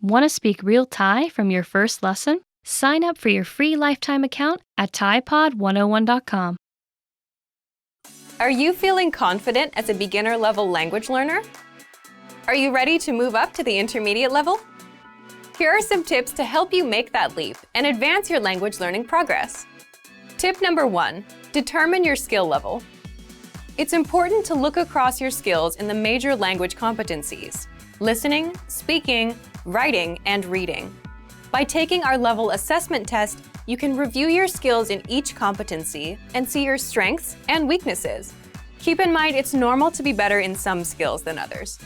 Want to speak real Thai from your first lesson? Sign up for your free lifetime account at ThaiPod101.com. Are you feeling confident as a beginner-level language learner? Are you ready to move up to the intermediate level? Here are some tips to help you make that leap and advance your language learning progress. Tip number 1, determine your skill level. It's important to look across your skills in the major language competencies: listening, speaking, writing, and reading. By taking our level assessment test, you can review your skills in each competency and see your strengths and weaknesses. Keep in mind it's normal to be better in some skills than others.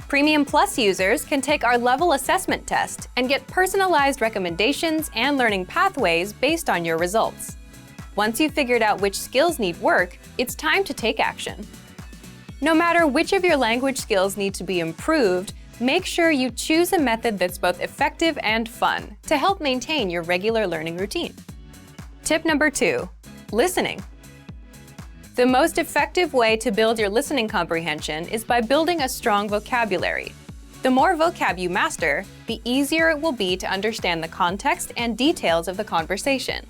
Premium Plus users can take our level assessment test and get personalized recommendations and learning pathways based on your results. Once you've figured out which skills need work, it's time to take action. No matter which of your language skills need to be improved, make sure you choose a method that's both effective and fun to help maintain your regular learning routine. Tip number 2, listening. The most effective way to build your listening comprehension is by building a strong vocabulary. The more vocab you master, the easier it will be to understand the context and details of the conversation.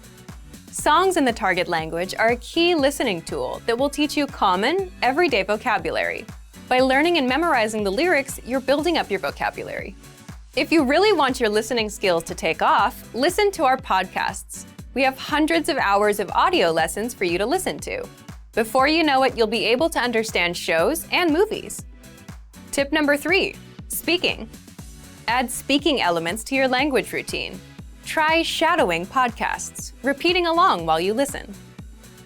Songs in the target language are a key listening tool that will teach you common, everyday vocabulary. By learning and memorizing the lyrics, you're building up your vocabulary. If you really want your listening skills to take off, listen to our podcasts. We have hundreds of hours of audio lessons for you to listen to. Before you know it, you'll be able to understand shows and movies. Tip number 3, speaking. Add speaking elements to your language routine. Try shadowing podcasts, repeating along while you listen.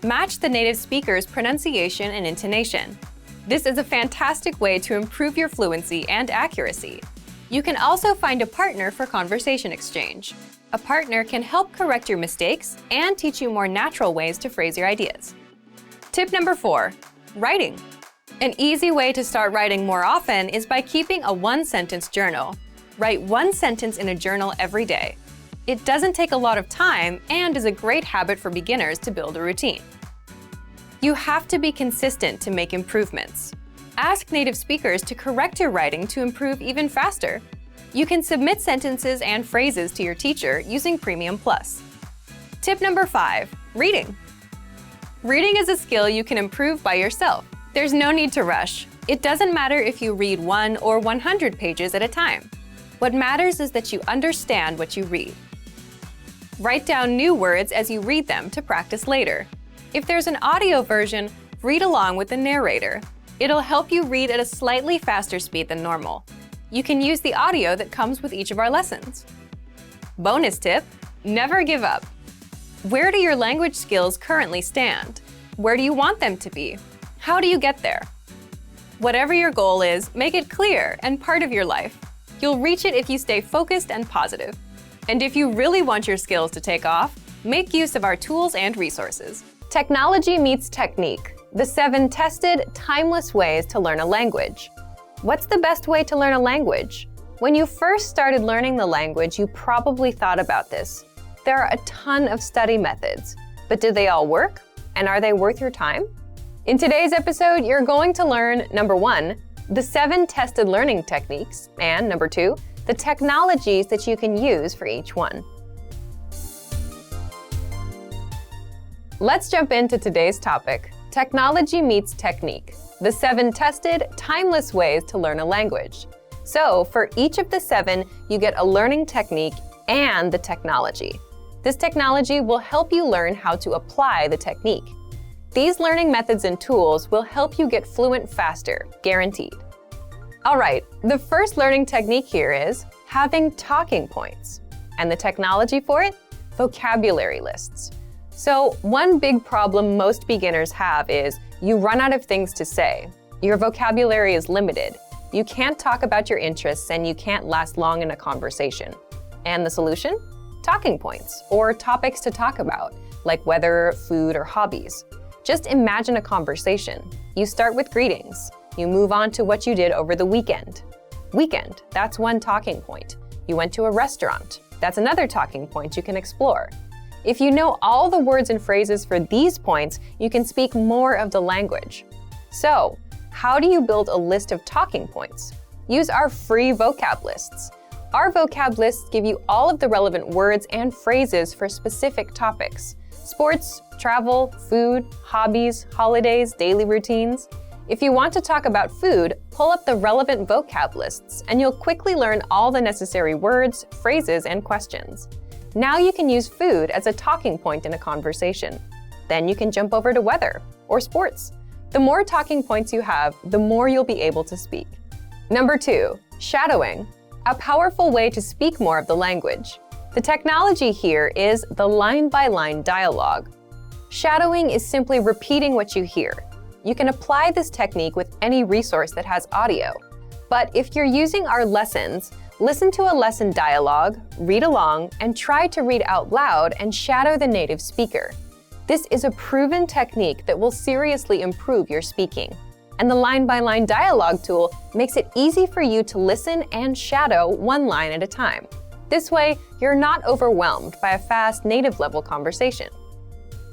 Match the native speaker's pronunciation and intonation. This is a fantastic way to improve your fluency and accuracy. You can also find a partner for conversation exchange. A partner can help correct your mistakes and teach you more natural ways to phrase your ideas. Tip number 4, writing. An easy way to start writing more often is by keeping a one-sentence journal. Write one sentence in a journal every day. It doesn't take a lot of time and is a great habit for beginners to build a routine. You have to be consistent to make improvements. Ask native speakers to correct your writing to improve even faster. You can submit sentences and phrases to your teacher using Premium Plus. Tip number 5, reading. Reading is a skill you can improve by yourself. There's no need to rush. It doesn't matter if you read 1 or 100 pages at a time. What matters is that you understand what you read. Write down new words as you read them to practice later. If there's an audio version, read along with the narrator. It'll help you read at a slightly faster speed than normal. You can use the audio that comes with each of our lessons. Bonus tip, never give up. Where do your language skills currently stand? Where do you want them to be? How do you get there? Whatever your goal is, make it clear and part of your life. You'll reach it if you stay focused and positive. And if you really want your skills to take off, make use of our tools and resources. Technology meets technique, the 7 tested, timeless ways to learn a language. What's the best way to learn a language? When you first started learning the language, you probably thought about this. There are a ton of study methods, but do they all work? And are they worth your time? In today's episode, you're going to learn, number 1, the 7 tested learning techniques, and number 2, the technologies that you can use for each one. Let's jump into today's topic, technology meets technique, the 7 tested, timeless ways to learn a language. So, for each of the 7, you get a learning technique and the technology. This technology will help you learn how to apply the technique. These learning methods and tools will help you get fluent faster, guaranteed. All right, the first learning technique here is having talking points. And the technology for it? Vocabulary lists. So one big problem most beginners have is you run out of things to say. Your vocabulary is limited. You can't talk about your interests and you can't last long in a conversation. And the solution? Talking points, or topics to talk about, like weather, food, or hobbies. Just imagine a conversation. You start with greetings. You move on to what you did over the weekend. Weekend, that's one talking point. You went to a restaurant. That's another talking point you can explore. If you know all the words and phrases for these points, you can speak more of the language. So, how do you build a list of talking points? Use our free vocab lists. Our vocab lists give you all of the relevant words and phrases for specific topics: sports, travel, food, hobbies, holidays, daily routines. If you want to talk about food, pull up the relevant vocab lists and you'll quickly learn all the necessary words, phrases, and questions. Now you can use food as a talking point in a conversation. Then you can jump over to weather or sports. The more talking points you have, the more you'll be able to speak. Number 2, shadowing, a powerful way to speak more of the language. The technology here is the line-by-line dialogue. Shadowing is simply repeating what you hear. You can apply this technique with any resource that has audio. But if you're using our lessons, listen to a lesson dialogue, read along, and try to read out loud and shadow the native speaker. This is a proven technique that will seriously improve your speaking. And the line-by-line dialogue tool makes it easy for you to listen and shadow one line at a time. This way, you're not overwhelmed by a fast native-level conversation.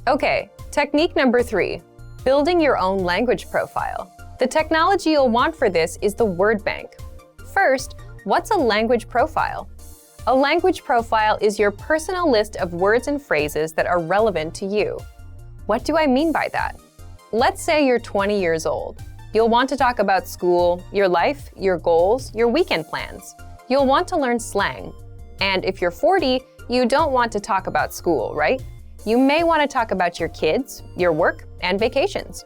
Okay, technique number 3. Building your own language profile. The technology you'll want for this is the word bank. First, what's a language profile? A language profile is your personal list of words and phrases that are relevant to you. What do I mean by that? Let's say you're 20 years old. You'll want to talk about school, your life, your goals, your weekend plans. You'll want to learn slang. And if you're 40, you don't want to talk about school, right? You may want to talk about your kids, your work, and vacations.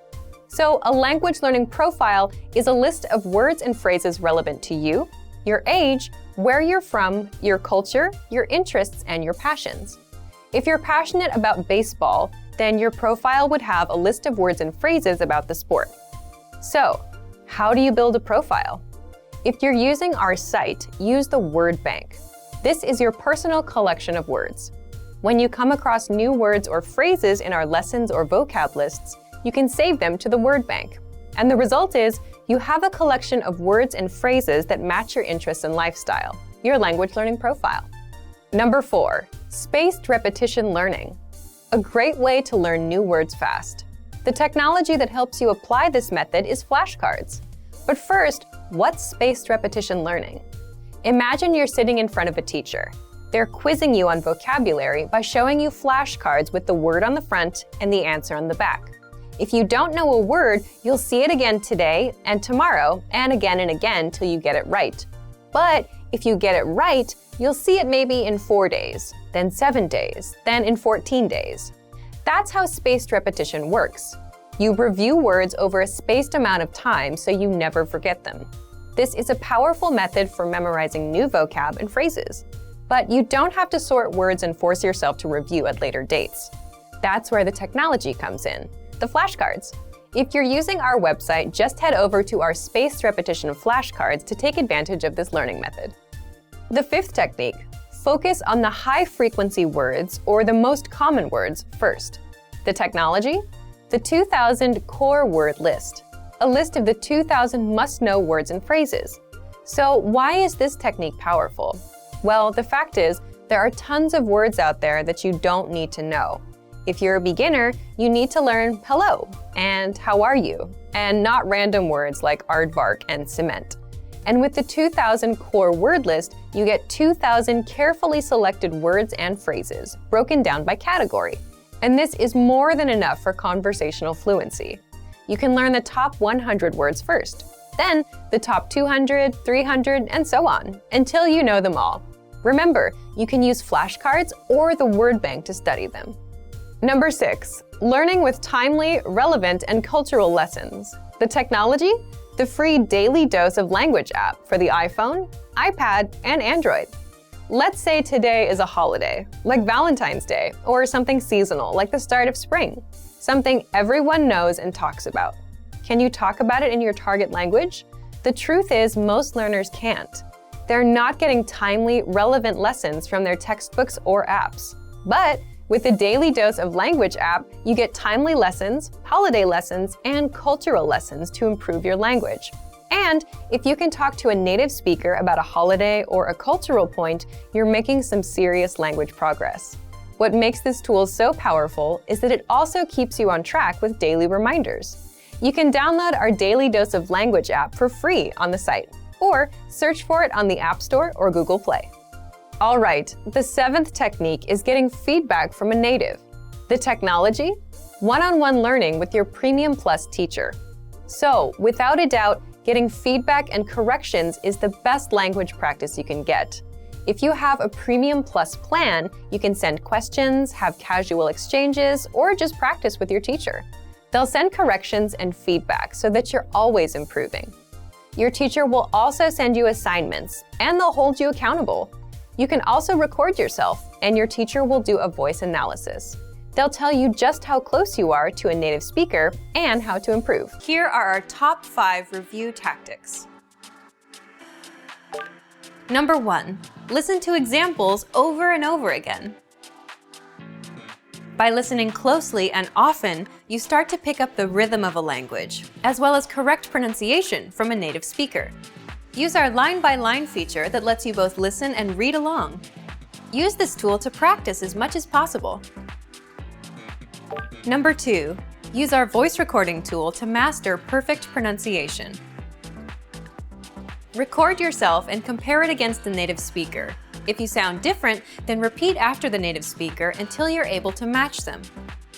So a language learning profile is a list of words and phrases relevant to you, your age, where you're from, your culture, your interests, and your passions. If you're passionate about baseball, then your profile would have a list of words and phrases about the sport. So, how do you build a profile? If you're using our site, use the word bank. This is your personal collection of words. When you come across new words or phrases in our lessons or vocab lists, you can save them to the word bank. And the result is you have a collection of words and phrases that match your interests and lifestyle, your language learning profile. Number 4, spaced repetition learning. A great way to learn new words fast. The technology that helps you apply this method is flashcards. But first, what's spaced repetition learning? Imagine you're sitting in front of a teacher. They're quizzing you on vocabulary by showing you flashcards with the word on the front and the answer on the back. If you don't know a word, you'll see it again today and tomorrow and again till you get it right. But if you get it right, you'll see it maybe in 4 days, then 7 days, then in 14 days. That's how spaced repetition works. You review words over a spaced amount of time so you never forget them. This is a powerful method for memorizing new vocab and phrases. But you don't have to sort words and force yourself to review at later dates. That's where the technology comes in, the flashcards. If you're using our website, just head over to our spaced repetition flashcards to take advantage of this learning method. The 5th technique, focus on the high-frequency words or the most common words first. The technology? The 2000 core word list, a list of the 2000 must-know words and phrases. So why is this technique powerful? Well, the fact is, there are tons of words out there that you don't need to know. If you're a beginner, you need to learn hello and how are you, and not random words like aardvark and cement. And with the 2000 core word list, you get 2000 carefully selected words and phrases, broken down by category. And this is more than enough for conversational fluency. You can learn the top 100 words first, then the top 200, 300, and so on, until you know them all. Remember, you can use flashcards or the word bank to study them. Number 6, learning with timely, relevant, and cultural lessons. The technology? The free Daily Dose of Language app for the iPhone, iPad, and Android. Let's say today is a holiday, like Valentine's Day, or something seasonal, like the start of spring, something everyone knows and talks about. Can you talk about it in your target language? The truth is, most learners can't. They're not getting timely, relevant lessons from their textbooks or apps. But with the Daily Dose of Language app, you get timely lessons, holiday lessons, and cultural lessons to improve your language. And if you can talk to a native speaker about a holiday or a cultural point, you're making some serious language progress. What makes this tool so powerful is that it also keeps you on track with daily reminders. You can download our Daily Dose of Language app for free on the site, or search for it on the App Store or Google Play. All right, the 7th technique is getting feedback from a native. The technology? One-on-one learning with your Premium Plus teacher. So, without a doubt, getting feedback and corrections is the best language practice you can get. If you have a Premium Plus plan, you can send questions, have casual exchanges, or just practice with your teacher. They'll send corrections and feedback so that you're always improving. Your teacher will also send you assignments, and they'll hold you accountable. You can also record yourself, and your teacher will do a voice analysis. They'll tell you just how close you are to a native speaker and how to improve. Here are our top 5 review tactics. Number 1, listen to examples over and over again. By listening closely and often, you start to pick up the rhythm of a language, as well as correct pronunciation from a native speaker. Use our line-by-line feature that lets you both listen and read along. Use this tool to practice as much as possible. Number 2, use our voice recording tool to master perfect pronunciation. Record yourself and compare it against the native speaker. If you sound different, then repeat after the native speaker until you're able to match them.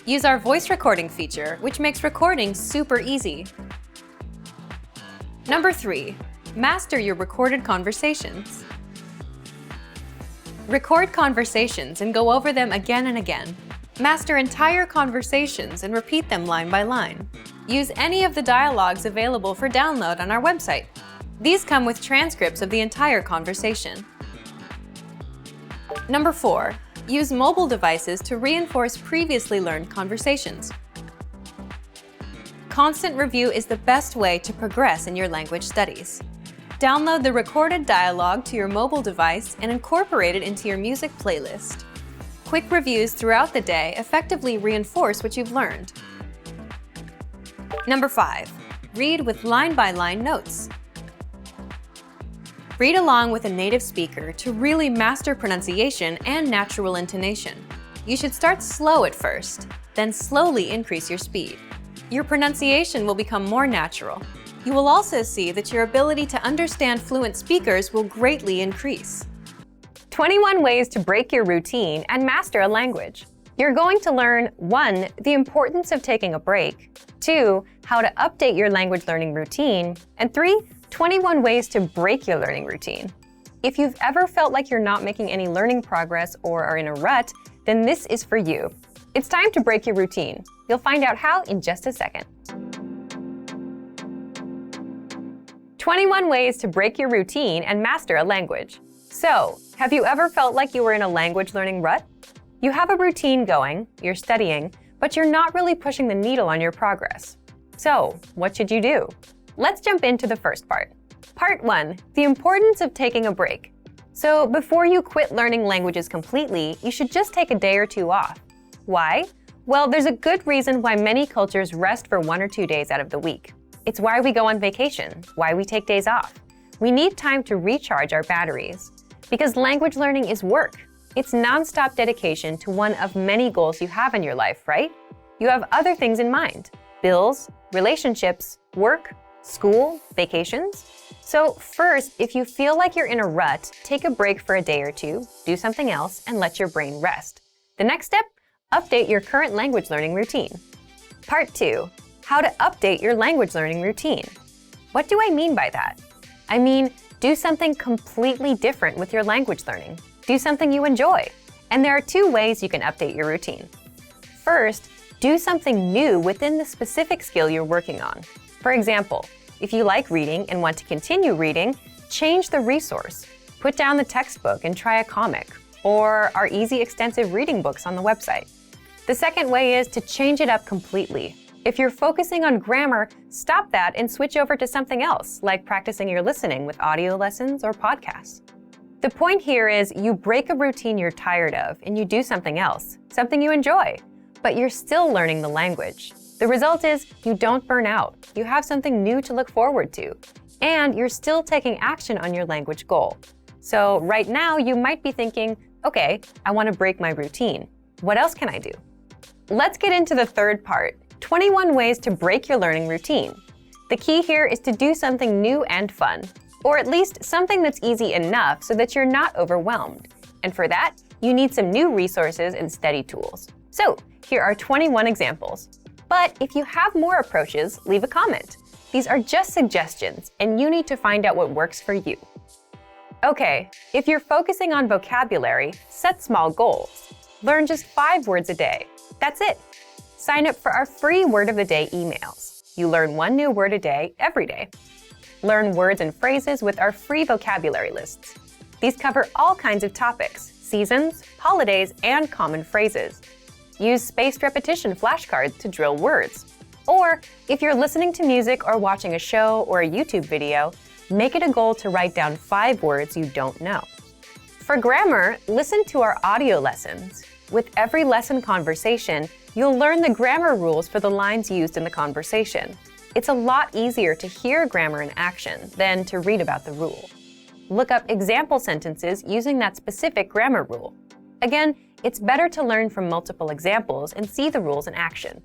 Use our voice recording feature, which makes recording super easy. Number 3, master your recorded conversations. Record conversations and go over them again and again. Master entire conversations and repeat them line by line. Use any of the dialogues available for download on our website. These come with transcripts of the entire conversation. Number 4, use mobile devices to reinforce previously learned conversations. Constant review is the best way to progress in your language studies. Download the recorded dialogue to your mobile device and incorporate it into your music playlist. Quick reviews throughout the day effectively reinforce what you've learned. Number 5, read with line-by-line notes. Read along with a native speaker to really master pronunciation and natural intonation. You should start slow at first, then slowly increase your speed. Your pronunciation will become more natural. You will also see that your ability to understand fluent speakers will greatly increase. 21 ways to break your routine and master a language. You're going to learn 1, the importance of taking a break, 2, how to update your language learning routine, and 3, 21 ways to break your learning routine. If you've ever felt like you're not making any learning progress or are in a rut, then this is for you. It's time to break your routine. You'll find out how in just a second. 21 ways to break your routine and master a language. So, have you ever felt like you were in a language learning rut? You have a routine going, you're studying, but you're not really pushing the needle on your progress. So, what should you do? Let's jump into the first part. Part 1, the importance of taking a break. So before you quit learning languages completely, you should just take a day or 2 off. Why? Well, there's a good reason why many cultures rest for 1 or 2 days out of the week. It's why we go on vacation, why we take days off. We need time to recharge our batteries. Because language learning is work. It's non-stop dedication to one of many goals you have in your life, right? You have other things in mind: bills, relationships, work, school, vacations. So first, if you feel like you're in a rut, take a break for a day or 2, do something else, and let your brain rest. The next step, update your current language learning routine. Part 2, how to update your language learning routine. What do I mean by that? I mean, do something completely different with your language learning. Do something you enjoy. And there are 2 ways you can update your routine. First, do something new within the specific skill you're working on. For example, if you like reading and want to continue reading, change the resource. Put down the textbook and try a comic, or our easy extensive reading books on the website. The second way is to change it up completely. If you're focusing on grammar, stop that and switch over to something else, like practicing your listening with audio lessons or podcasts. The point here is you break a routine you're tired of and you do something else, something you enjoy, but you're still learning the language. The result is you don't burn out, you have something new to look forward to, and you're still taking action on your language goal. So right now you might be thinking, okay, I want to break my routine. What else can I do? Let's get into the third part, 21 ways to break your learning routine. The key here is to do something new and fun. or at least something that's easy enough so that you're not overwhelmed. And for that, you need some new resources and study tools. So here are 21 examples. But if you have more approaches, leave a comment. These are just suggestions, and you need to find out what works for you. Okay, if you're focusing on vocabulary, set small goals. Learn just 5 words a day. That's it. Sign up for our free Word of the Day emails. You learn 1 new word a day every day. Learn words and phrases with our free vocabulary lists. These cover all kinds of topics, seasons, holidays, and common phrases. Use spaced repetition flashcards to drill words. Or, if you're listening to music or watching a show or a YouTube video, make it a goal to write down 5 words you don't know. For grammar, listen to our audio lessons. With every lesson conversation, you'll learn the grammar rules for the lines used in the conversation. It's a lot easier to hear grammar in action than to read about the rule. Look up example sentences using that specific grammar rule. Again, it's better to learn from multiple examples and see the rules in action.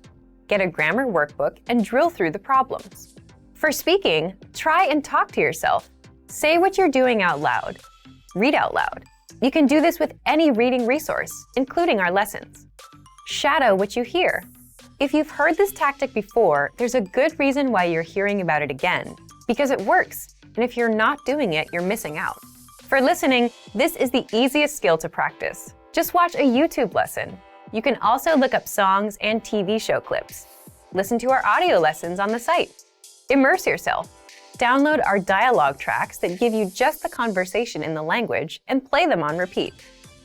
Get a grammar workbook and drill through the problems. For speaking, try and talk to yourself. Say what you're doing out loud. Read out loud. You can do this with any reading resource, including our lessons. Shadow what you hear. If you've heard this tactic before, there's a good reason why you're hearing about it again, because it works, and if you're not doing it, you're missing out. For listening, this is the easiest skill to practice. Just watch a YouTube lesson. You can also look up songs and TV show clips. Listen to our audio lessons on the site. Immerse yourself. Download our dialogue tracks that give you just the conversation in the language and play them on repeat.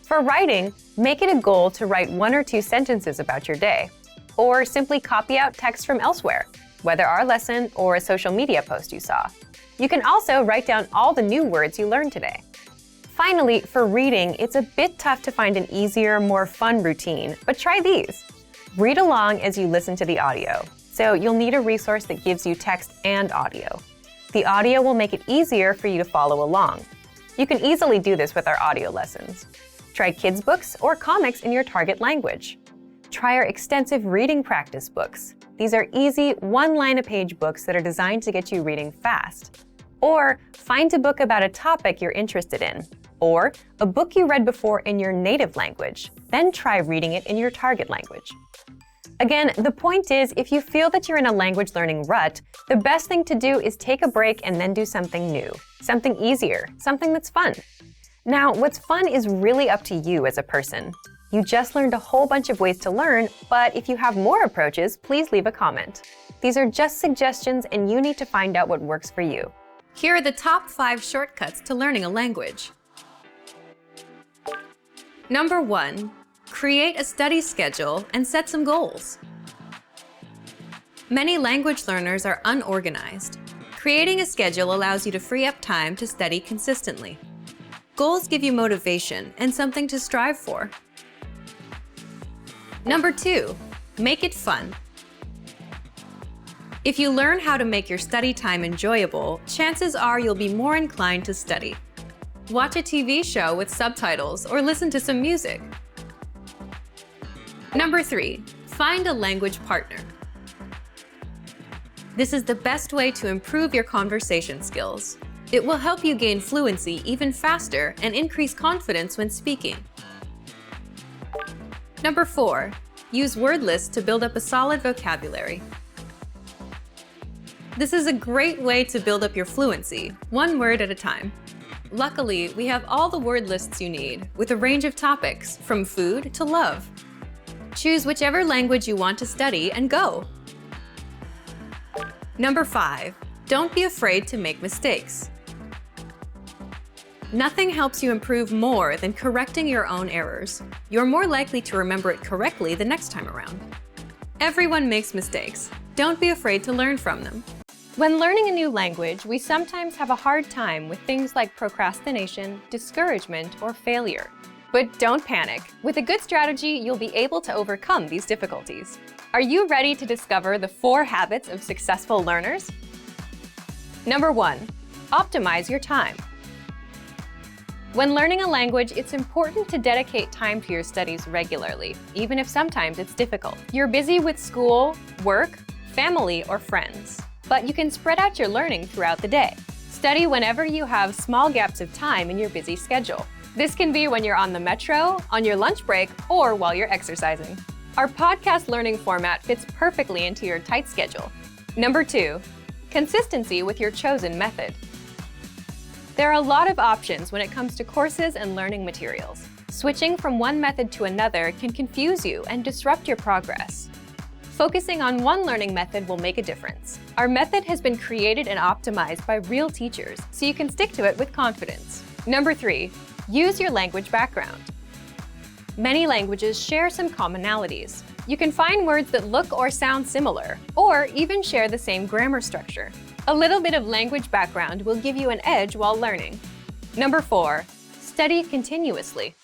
For writing, make it a goal to write 1 or 2 sentences about your day, or simply copy out text from elsewhere, whether our lesson or a social media post you saw. You can also write down all the new words you learned today. Finally, for reading, it's a bit tough to find an easier, more fun routine, but try these. Read along as you listen to the audio, so you'll need a resource that gives you text and audio. The audio will make it easier for you to follow along. You can easily do this with our audio lessons. Try kids' books or comics in your target language. Try our extensive reading practice books. These are easy, one-line-a-page books that are designed to get you reading fast. Or find a book about a topic you're interested in, or a book you read before in your native language. Then try reading it in your target language. Again, the point is, if you feel that you're in a language learning rut, the best thing to do is take a break and then do something new, something easier, something that's fun. Now, what's fun is really up to you as a person. You just learned a whole bunch of ways to learn, but if you have more approaches, please leave a comment. These are just suggestions and you need to find out what works for you. Here are the top 5 shortcuts to learning a language. Number 1. Create a study schedule and set some goals. Many language learners are unorganized. Creating a schedule allows you to free up time to study consistently. Goals give you motivation and something to strive for. Number 2. Make it fun. If you learn how to make your study time enjoyable, chances are you'll be more inclined to study. Watch a TV show with subtitles or listen to some music. Number 3. Find a language partner. This is the best way to improve your conversation skills. It will help you gain fluency even faster and increase confidence when speaking. Number 4. Use word lists to build up a solid vocabulary. This is a great way to build up your fluency, 1 word at a time. Luckily, we have all the word lists you need, with a range of topics, from food to love. Choose whichever language you want to study and go. Number 5. Don't be afraid to make mistakes. Nothing helps you improve more than correcting your own errors. You're more likely to remember it correctly the next time around. Everyone makes mistakes. Don't be afraid to learn from them. When learning a new language, we sometimes have a hard time with things like procrastination, discouragement, or failure. But don't panic. With a good strategy, you'll be able to overcome these difficulties. Are you ready to discover the 4 habits of successful learners? Number 1. Optimize your time. When learning a language, it's important to dedicate time to your studies regularly, even if sometimes it's difficult. You're busy with school, work, family, or friends, but you can spread out your learning throughout the day. Study whenever you have small gaps of time in your busy schedule. This can be when you're on the metro, on your lunch break, or while you're exercising. Our podcast learning format fits perfectly into your tight schedule. Number 2, consistency with your chosen method. There are a lot of options when it comes to courses and learning materials. Switching from one method to another can confuse you and disrupt your progress. Focusing on one learning method will make a difference. Our method has been created and optimized by real teachers, so you can stick to it with confidence. Number 3, use your language background. Many languages share some commonalities. You can find words that look or sound similar, or even share the same grammar structure. A little bit of language background will give you an edge while learning. Number 4, study continuously.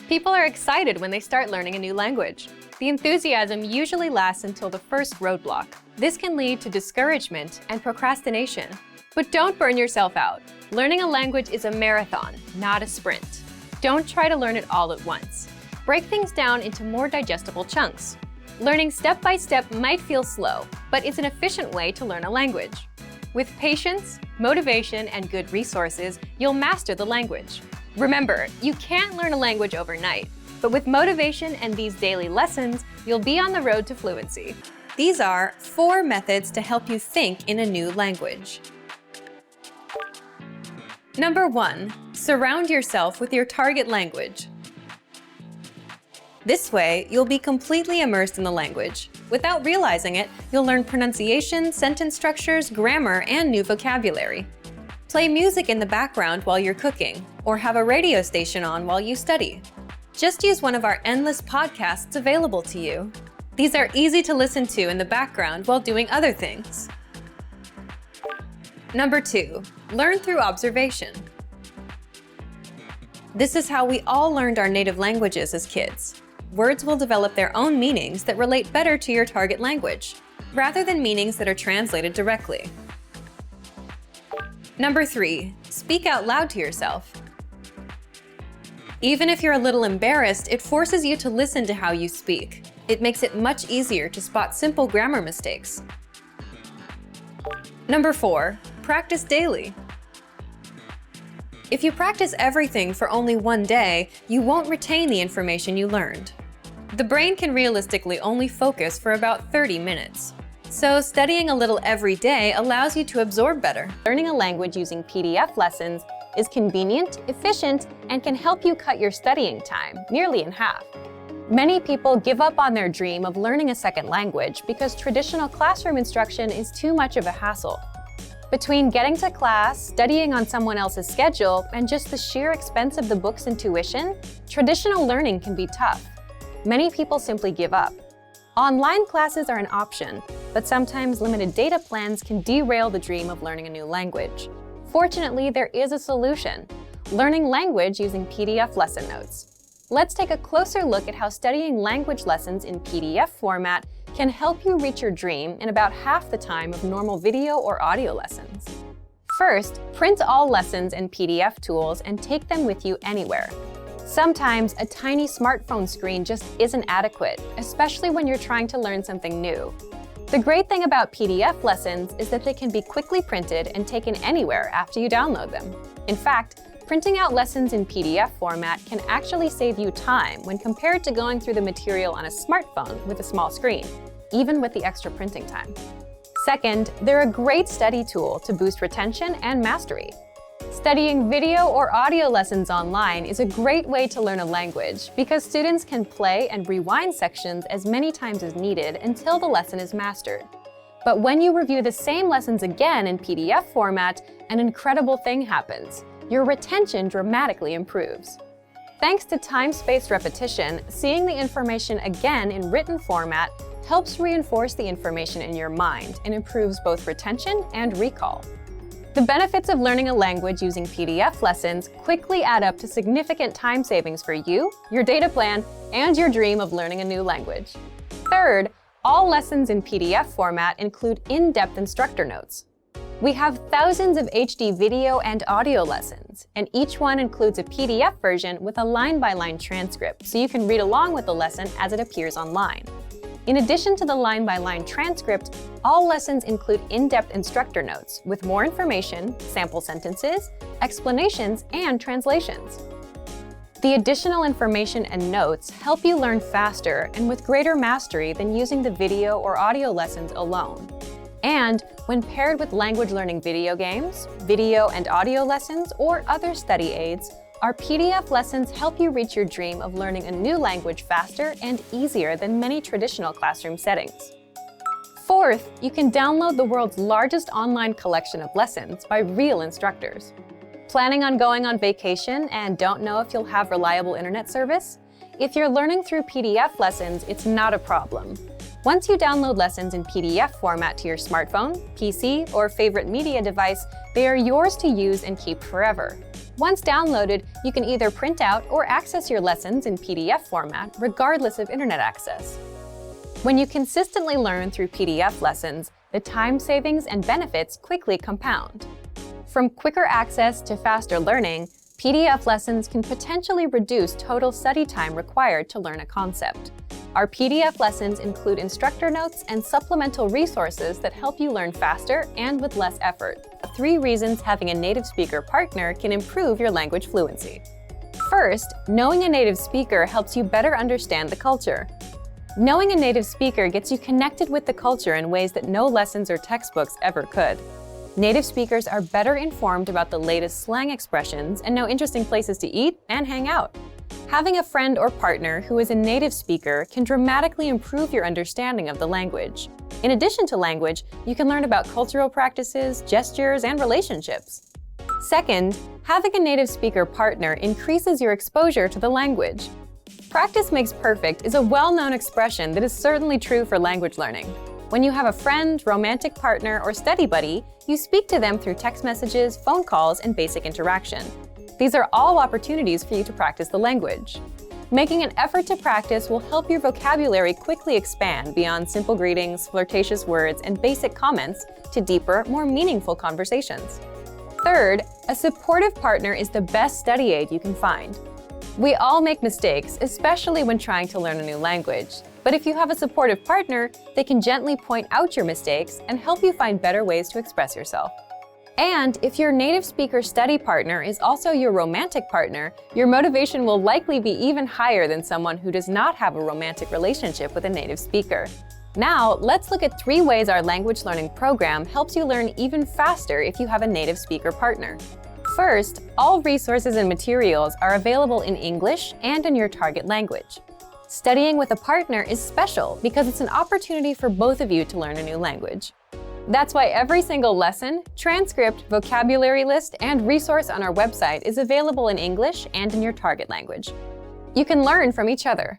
People are excited when they start learning a new language. The enthusiasm usually lasts until the first roadblock. This can lead to discouragement and procrastination. But don't burn yourself out. Learning a language is a marathon, not a sprint. Don't try to learn it all at once. Break things down into more digestible chunks. Learning step by step might feel slow, but it's an efficient way to learn a language. With patience, motivation, and good resources, you'll master the language. Remember, you can't learn a language overnight, but with motivation and these daily lessons, you'll be on the road to fluency. These are 4 methods to help you think in a new language. Number 1, surround yourself with your target language. This way, you'll be completely immersed in the language. Without realizing it, you'll learn pronunciation, sentence structures, grammar, and new vocabulary. Play music in the background while you're cooking, or have a radio station on while you study. Just use one of our endless podcasts available to you. These are easy to listen to in the background while doing other things. Number 2, learn through observation. This is how we all learned our native languages as kids. Words will develop their own meanings that relate better to your target language, rather than meanings that are translated directly. Number 3, speak out loud to yourself. Even if you're a little embarrassed, it forces you to listen to how you speak. It makes it much easier to spot simple grammar mistakes. Number 4, practice daily. If you practice everything for only one day, you won't retain the information you learned. The brain can realistically only focus for about 30 minutes. So studying a little every day allows you to absorb better. Learning a language using PDF lessons is convenient, efficient, and can help you cut your studying time nearly in half. Many people give up on their dream of learning a second language because traditional classroom instruction is too much of a hassle. Between getting to class, studying on someone else's schedule, and just the sheer expense of the books and tuition, traditional learning can be tough. Many people simply give up. Online classes are an option, but sometimes limited data plans can derail the dream of learning a new language. Fortunately, there is a solution: learning language using PDF lesson notes. Let's take a closer look at how studying language lessons in PDF format can help you reach your dream in about half the time of normal video or audio lessons. First, print all lessons and PDF tools and take them with you anywhere. Sometimes a tiny smartphone screen just isn't adequate, especially when you're trying to learn something new. The great thing about PDF lessons is that they can be quickly printed and taken anywhere after you download them. In fact, printing out lessons in PDF format can actually save you time when compared to going through the material on a smartphone with a small screen, even with the extra printing time. Second, they're a great study tool to boost retention and mastery. Studying video or audio lessons online is a great way to learn a language because students can play and rewind sections as many times as needed until the lesson is mastered. But when you review the same lessons again in PDF format, an incredible thing happens. Your retention dramatically improves. Thanks to time-spaced repetition, seeing the information again in written format helps reinforce the information in your mind and improves both retention and recall. The benefits of learning a language using PDF lessons quickly add up to significant time savings for you, your data plan, and your dream of learning a new language. Third, all lessons in PDF format include in-depth instructor notes. We have thousands of HD video and audio lessons, and each one includes a PDF version with a line-by-line transcript, so you can read along with the lesson as it appears online. In addition to the line-by-line transcript, all lessons include in-depth instructor notes with more information, sample sentences, explanations, and translations. The additional information and notes help you learn faster and with greater mastery than using the video or audio lessons alone. And when paired with language learning video games, video and audio lessons, or other study aids, our PDF lessons help you reach your dream of learning a new language faster and easier than many traditional classroom settings. Fourth, you can download the world's largest online collection of lessons by real instructors. Planning on going on vacation and don't know if you'll have reliable internet service? If you're learning through PDF lessons, it's not a problem. Once you download lessons in PDF format to your smartphone, PC, or favorite media device, they are yours to use and keep forever. Once downloaded, you can either print out or access your lessons in PDF format, regardless of internet access. When you consistently learn through PDF lessons, the time savings and benefits quickly compound. From quicker access to faster learning, PDF lessons can potentially reduce total study time required to learn a concept. Our PDF lessons include instructor notes and supplemental resources that help you learn faster and with less effort. 3 reasons having a native speaker partner can improve your language fluency. First, knowing a native speaker helps you better understand the culture. Knowing a native speaker gets you connected with the culture in ways that no lessons or textbooks ever could. Native speakers are better informed about the latest slang expressions and know interesting places to eat and hang out. Having a friend or partner who is a native speaker can dramatically improve your understanding of the language. In addition to language, you can learn about cultural practices, gestures, and relationships. Second, having a native speaker partner increases your exposure to the language. Practice makes perfect is a well-known expression that is certainly true for language learning. When you have a friend, romantic partner, or study buddy, you speak to them through text messages, phone calls, and basic interaction. These are all opportunities for you to practice the language. Making an effort to practice will help your vocabulary quickly expand beyond simple greetings, flirtatious words, and basic comments to deeper, more meaningful conversations. Third, a supportive partner is the best study aid you can find. We all make mistakes, especially when trying to learn a new language. But if you have a supportive partner, they can gently point out your mistakes and help you find better ways to express yourself. And if your native speaker study partner is also your romantic partner, your motivation will likely be even higher than someone who does not have a romantic relationship with a native speaker. Now, let's look at 3 ways our language learning program helps you learn even faster if you have a native speaker partner. First, all resources and materials are available in English and in your target language. Studying with a partner is special because it's an opportunity for both of you to learn a new language. That's why every single lesson, transcript, vocabulary list, and resource on our website is available in English and in your target language. You can learn from each other.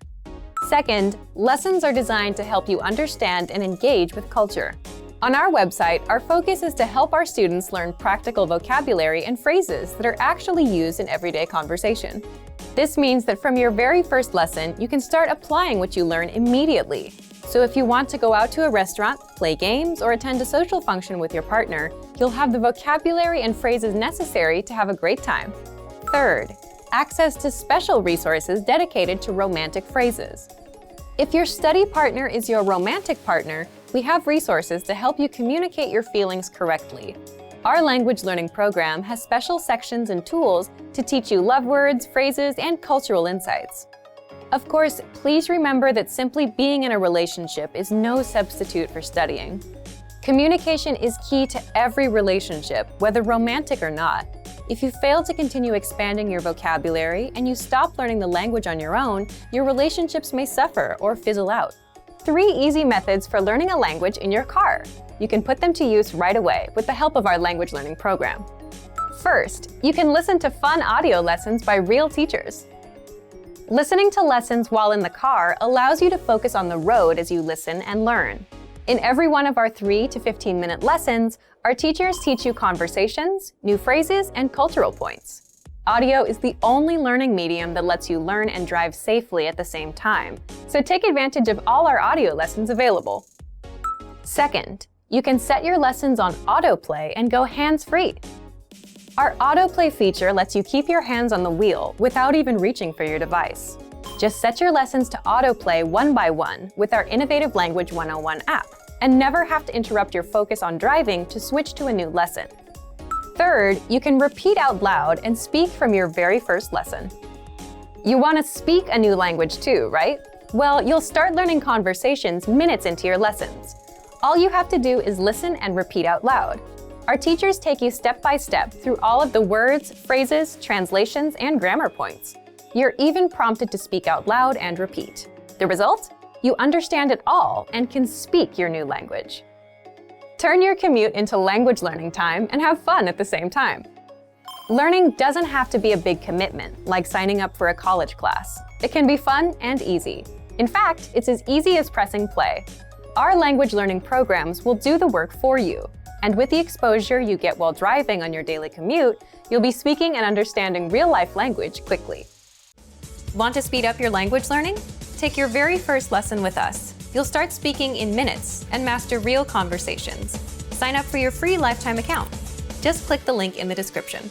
Second, lessons are designed to help you understand and engage with culture. On our website, our focus is to help our students learn practical vocabulary and phrases that are actually used in everyday conversation. This means that from your very first lesson, you can start applying what you learn immediately. So if you want to go out to a restaurant, play games, or attend a social function with your partner, you'll have the vocabulary and phrases necessary to have a great time. Third, access to special resources dedicated to romantic phrases. If your study partner is your romantic partner, we have resources to help you communicate your feelings correctly. Our language learning program has special sections and tools to teach you love words, phrases, and cultural insights. Of course, please remember that simply being in a relationship is no substitute for studying. Communication is key to every relationship, whether romantic or not. If you fail to continue expanding your vocabulary and you stop learning the language on your own, your relationships may suffer or fizzle out. 3 easy methods for learning a language in your car. You can put them to use right away with the help of our language learning program. First, you can listen to fun audio lessons by real teachers. Listening to lessons while in the car allows you to focus on the road as you listen and learn. In every one of our 3 to 15-minute lessons, our teachers teach you conversations, new phrases, and cultural points. Audio is the only learning medium that lets you learn and drive safely at the same time, so take advantage of all our audio lessons available. Second, you can set your lessons on autoplay and go hands-free. Our autoplay feature lets you keep your hands on the wheel without even reaching for your device. Just set your lessons to autoplay one by one with our innovative Language 101 app, and never have to interrupt your focus on driving to switch to a new lesson. Third, you can repeat out loud and speak from your very first lesson. You want to speak a new language too, right? Well, you'll start learning conversations minutes into your lessons. All you have to do is listen and repeat out loud. Our teachers take you step by step through all of the words, phrases, translations, and grammar points. You're even prompted to speak out loud and repeat. The result? You understand it all and can speak your new language. Turn your commute into language learning time and have fun at the same time. Learning doesn't have to be a big commitment, like signing up for a college class. It can be fun and easy. In fact, it's as easy as pressing play. Our language learning programs will do the work for you. And with the exposure you get while driving on your daily commute, you'll be speaking and understanding real-life language quickly. Want to speed up your language learning? Take your very first lesson with us. You'll start speaking in minutes and master real conversations. Sign up for your free lifetime account. Just click the link in the description.